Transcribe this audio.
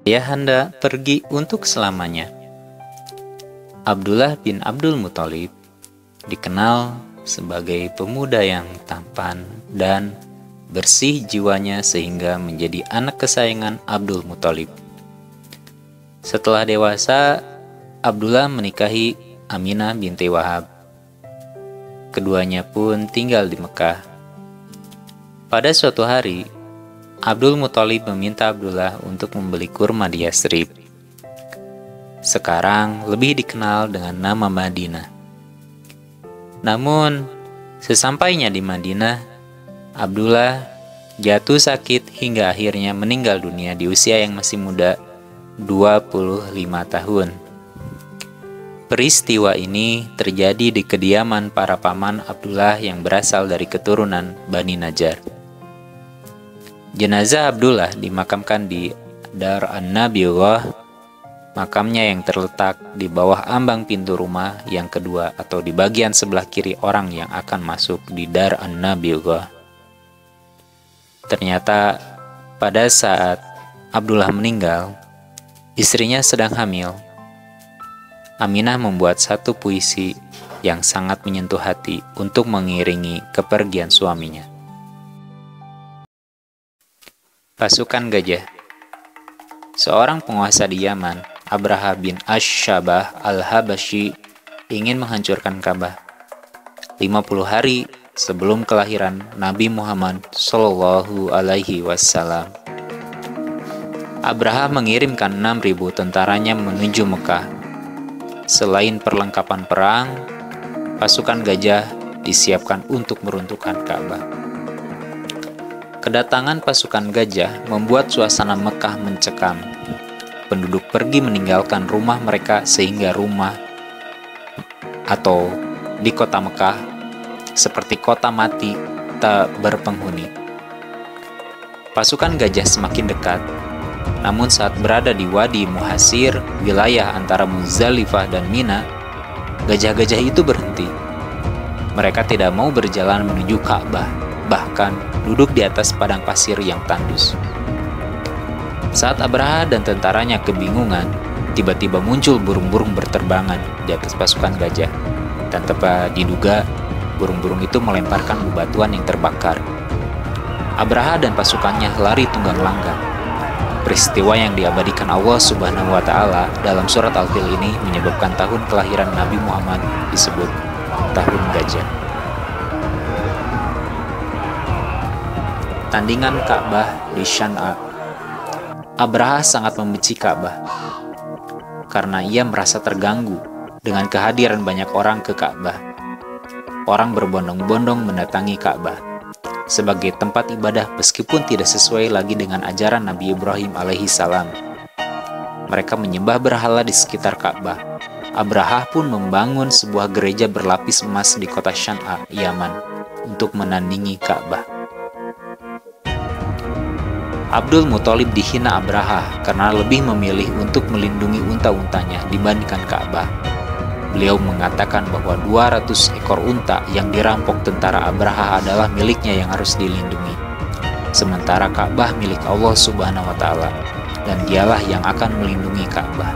Ayahanda pergi untuk selamanya. Abdullah bin Abdul Muthalib dikenal sebagai pemuda yang tampan dan bersih jiwanya sehingga menjadi anak kesayangan Abdul Muthalib. Setelah dewasa, Abdullah menikahi Aminah binti Wahab. Keduanya pun tinggal di Mekah. Pada suatu hari, Abdul Muthalib meminta Abdullah untuk membeli kurma di Yasrib. Sekarang lebih dikenal dengan nama Madinah. Namun, sesampainya di Madinah, Abdullah jatuh sakit hingga akhirnya meninggal dunia di usia yang masih muda, 25 tahun. Peristiwa ini terjadi di kediaman para paman Abdullah yang berasal dari keturunan Bani Najjar. Jenazah Abdullah dimakamkan di Dar an-Nabiyullah, makamnya yang terletak di bawah ambang pintu rumah yang kedua atau di bagian sebelah kiri orang yang akan masuk di Dar an-Nabiyullah. Ternyata pada saat Abdullah meninggal, istrinya sedang hamil. Aminah membuat satu puisi yang sangat menyentuh hati untuk mengiringi kepergian suaminya. Pasukan Gajah. Seorang penguasa di Yaman, Abraha bin Ash-Shabah al-Habasyi, ingin menghancurkan Ka'bah. 50 hari sebelum kelahiran Nabi Muhammad Shallallahu Alaihi Wasallam, Abraha mengirimkan 6.000 tentaranya menuju Mekah. Selain perlengkapan perang, pasukan gajah disiapkan untuk meruntuhkan Ka'bah. Kedatangan pasukan gajah membuat suasana Mekah mencekam. Penduduk pergi meninggalkan rumah mereka sehingga rumah atau di kota Mekah seperti kota mati tak berpenghuni. Pasukan gajah semakin dekat. Namun saat berada di Wadi Muhasir, wilayah antara Muzdalifah dan Mina, gajah-gajah itu berhenti. Mereka tidak mau berjalan menuju Ka'bah, bahkan duduk di atas padang pasir yang tandus. Saat Abraha dan tentaranya kebingungan, tiba-tiba muncul burung-burung berterbangan di atas pasukan gajah. Dan tanpa diduga, burung-burung itu melemparkan bebatuan yang terbakar. Abraha dan pasukannya lari tunggang langgang. Peristiwa yang diabadikan Allah Subhanahu wa Ta'ala dalam surat Al-Fil ini menyebabkan tahun kelahiran Nabi Muhammad disebut Tahun Gajah. Tandingan Ka'bah di Syan'a. Abraha sangat membenci Ka'bah karena ia merasa terganggu dengan kehadiran banyak orang ke Ka'bah. Orang berbondong-bondong mendatangi Ka'bah sebagai tempat ibadah meskipun tidak sesuai lagi dengan ajaran Nabi Ibrahim alaihi salam. Mereka menyembah berhala di sekitar Ka'bah. Abraha pun membangun sebuah gereja berlapis emas di kota Syan'a, Yaman, untuk menandingi Ka'bah. Abdul Muthalib dihina Abraha karena lebih memilih untuk melindungi unta-untanya dibandingkan Ka'bah. Beliau mengatakan bahwa 200 ekor unta yang dirampok tentara Abraha adalah miliknya yang harus dilindungi. Sementara Ka'bah milik Allah Subhanahu wa Ta'ala, dan dialah yang akan melindungi Ka'bah.